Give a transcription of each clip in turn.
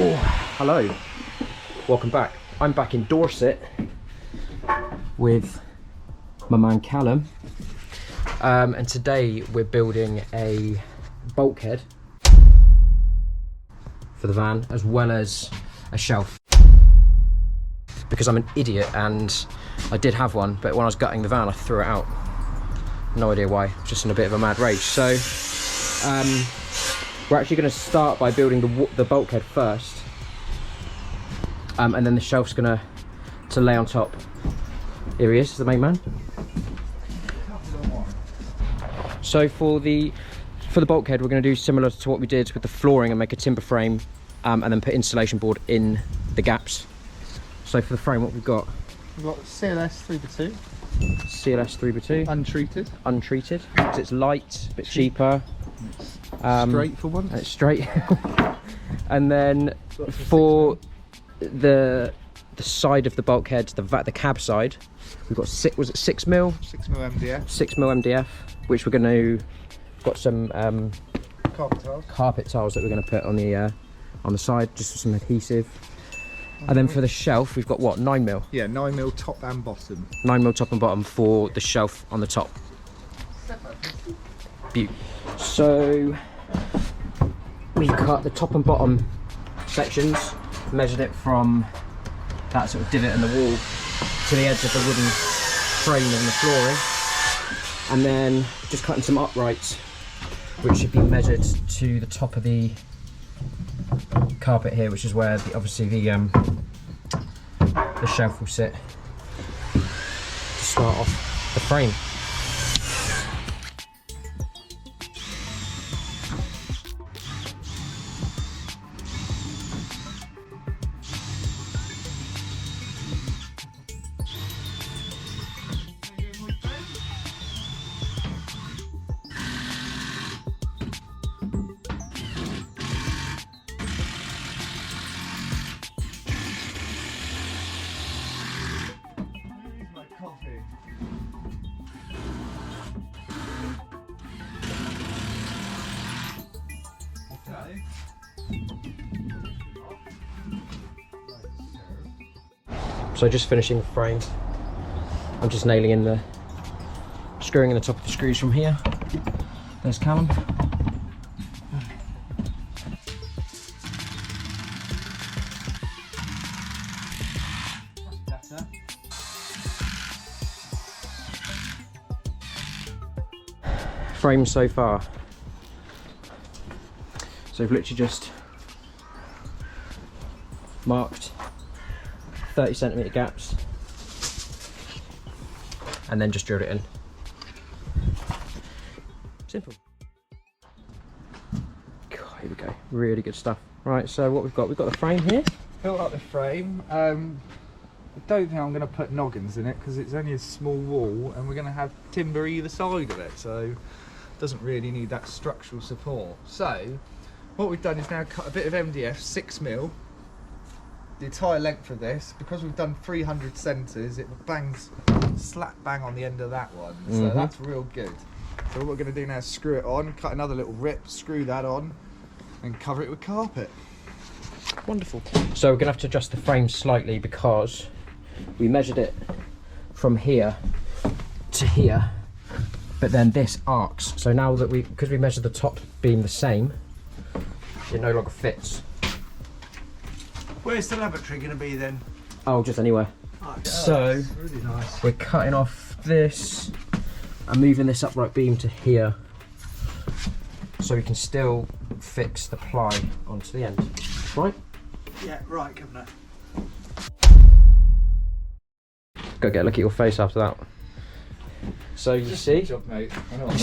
Oh, hello, welcome back. I'm back in Dorset with my man Calum, and today we're building a bulkhead for the van as well as a shelf, because I'm an idiot and I did have one, but when I was gutting the van I threw it out. No idea why, just in a bit of a mad rage. So we're actually going to start by building the bulkhead first, and then the shelf's going to lay on top. Here he is, the main man. So for the bulkhead, we're going to do similar to what we did with the flooring and make a timber frame, and then put insulation board in the gaps. So for the frame, what we've got? We've got CLS 3x2. CLS 3x2. Untreated. Untreated, because it's light, a bit cheaper. Straight for once. It's straight. And then for the side of the bulkhead, the cab side, we've got 6 mil? 6 mil MDF. 6 mil MDF, which we're going to, got some Carpet tiles that we're going to put on the side, just for some adhesive. And then for the shelf, we've got what, 9 mil? Yeah, 9 mil top and bottom. 9 mil top and bottom for the shelf on the top. Beaut. So we cut the top and bottom sections, measured it from that sort of divot in the wall to the edge of the wooden frame and the flooring, and then just cutting some uprights which should be measured to the top of the carpet here, which is where obviously the shelf will sit to start off the frame. So just finishing the frame, I'm just nailing in screwing in the top of the screws from here. There's Calum. Frame so far. So I've literally just marked 30cm gaps and then just drilled it in. Simple. God, here we go, really good stuff. Right, so what we've got the frame here. Built up the frame. I don't think I'm going to put noggins in it because it's only a small wall and we're going to have timber either side of it, so it doesn't really need that structural support. So what we've done is now cut a bit of MDF, 6 mil, the entire length of this. Because we've done 300 centres, it bangs slap bang on the end of that one, so that's real good. So what we're going to do now is screw it on, cut another little rip, screw that on and cover it with carpet. Wonderful. So we're going to have to adjust the frame slightly because we measured it from here to here, but then this arcs. So now that because we measured the top being the same, it no longer fits. Where's the lavatory going to be then? Oh, just anywhere. Oh, so really nice. We're cutting off this and moving this upright beam to here, so we can still fix the ply onto the end. Right? Yeah, right, Governor. Go get a look at your face after that. So you see? Good job, mate. I know what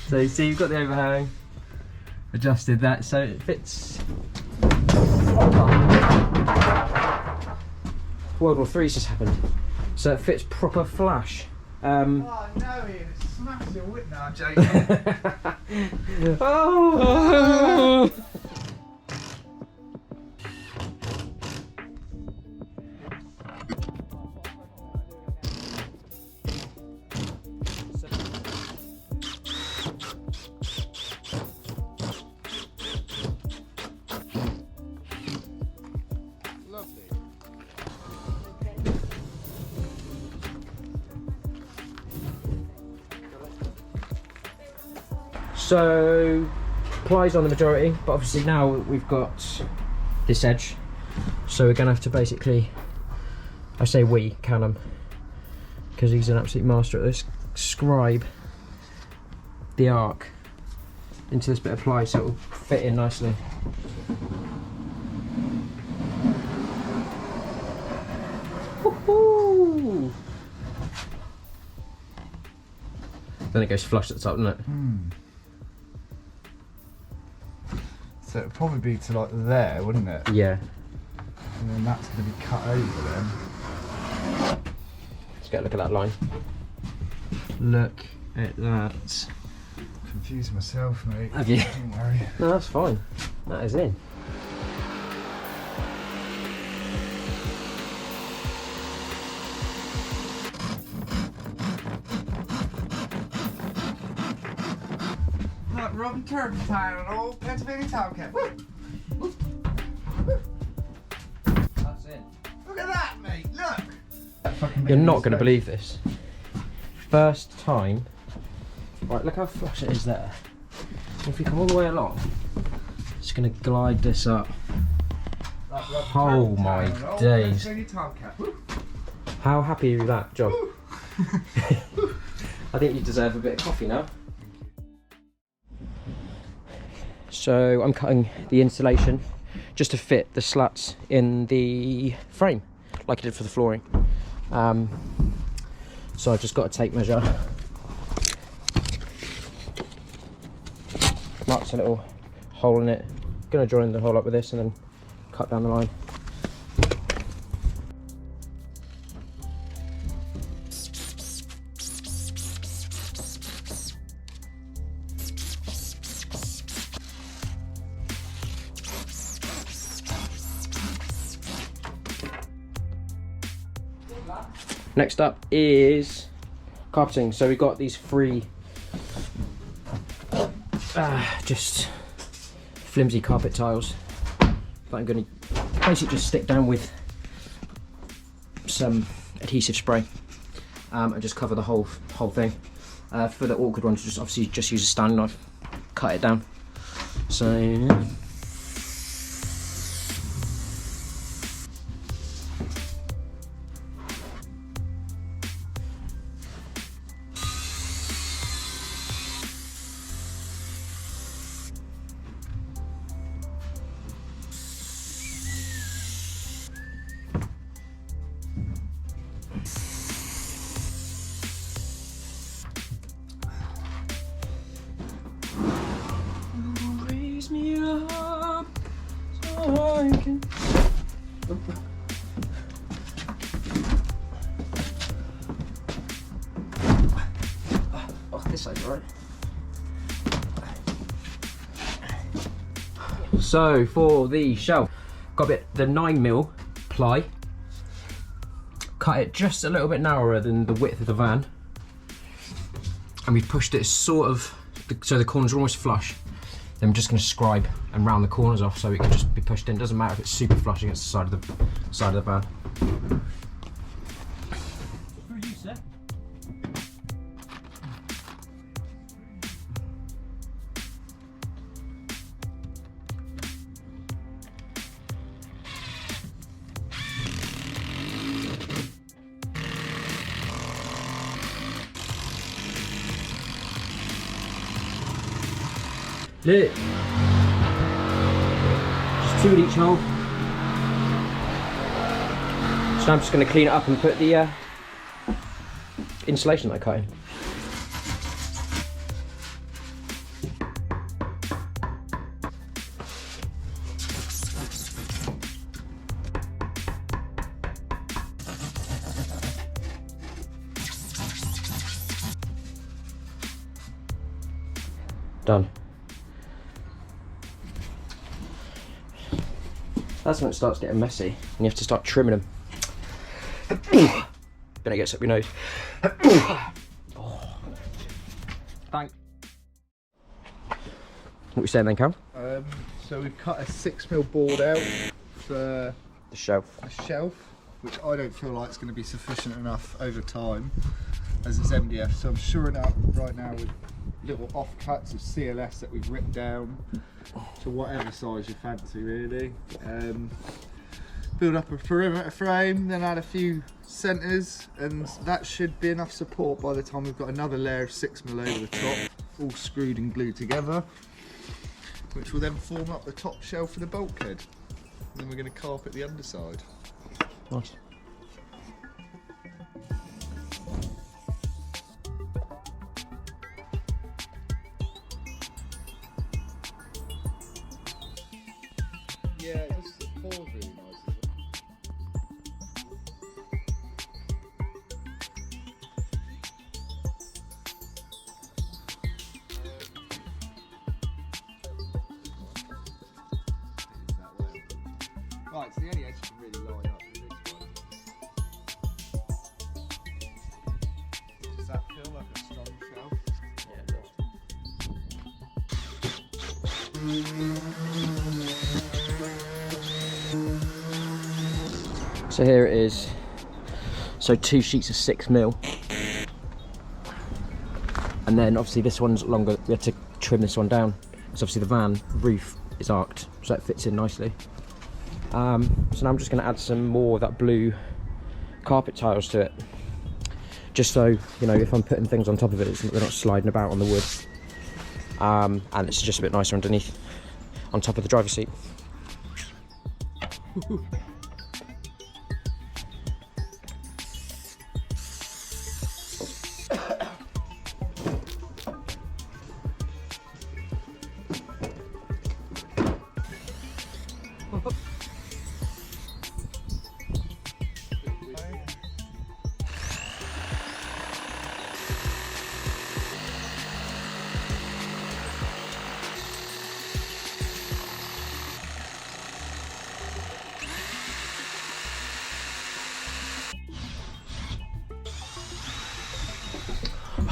So you see, you've got the overhang. Adjusted that so it fits. World War III's just happened, so it fits proper flash. Oh no, Ian, it's smashed your whip now, Jake. Oh! So plies on the majority, but obviously now we've got this edge, so we're gonna have to basically, I say we, Calum, because he's an absolute master at this, scribe the arc into this bit of ply so it'll fit in nicely. Woohoo! Then it goes flush at the top, doesn't it? So it'd probably be to like there, wouldn't it? Yeah. And then that's going to be cut over then. Let's get a look at that line. Look at that. Confused myself, mate. Have you? Don't worry. No, that's fine. That is in. Like Robin Turpentine on old Pennsylvania Tomcat. That's in. Look at that, mate. Look. You're not going to believe this. First time. Right, look how flush it is there. If we come all the way along, it's going to glide this up. Oh my days. How happy are you with that job? I think you deserve a bit of coffee now. So I'm cutting the insulation just to fit the slats in the frame, like I did for the flooring. So I've just got a tape measure. Marks a little hole in it. Gonna join the hole up with this and then cut down the line. Next up is carpeting. So we've got these three just flimsy carpet tiles that I'm going to basically just stick down with some adhesive spray and just cover the whole thing. For the awkward ones, just obviously just use a Stanley knife, cut it down. So yeah. Me up so I can... Oh, this side's right. So for the shelf, got the 9mm ply. Cut it just a little bit narrower than the width of the van, and we pushed it sort of so the corners are almost flush. Then I'm just going to scribe and round the corners off so it can just be pushed in. Doesn't matter if it's super flush against the side of the van. For you, sir. Lit. Just 2 in each hole. So I'm just going to clean it up and put the insulation that I cut in. Done. That's when it starts getting messy and you have to start trimming them. Then it gets up your nose. Thanks. What are we saying then, Cal? So we've cut a 6mm board out for The shelf. a shelf, which I don't feel like it's going to be sufficient enough over time, as it's MDF. So I'm shoring it up right now with little offcuts of CLS that we've ripped down to whatever size you fancy, really. Build up a perimeter frame, then add a few centres, and that should be enough support by the time we've got another layer of 6mm over the top, all screwed and glued together, which will then form up the top shelf of the bulkhead. And then we're going to carpet the underside. Nice. Yeah, it just pours really nice. Right, so the only edge can really line up with this one. Does that feel like a strong shelf? Yeah, it does. So here it is. So 2 sheets of 6mm. And then obviously this one's longer. We had to trim this one down. So obviously the van roof is arced, so it fits in nicely. So now I'm just going to add some more of that blue carpet tiles to it, just so, you know, if I'm putting things on top of it, they're not sliding about on the wood, and it's just a bit nicer underneath, on top of the driver's seat.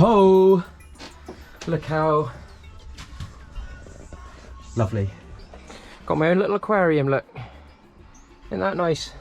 Oh, look how lovely. Got my own little aquarium, look. Isn't that nice?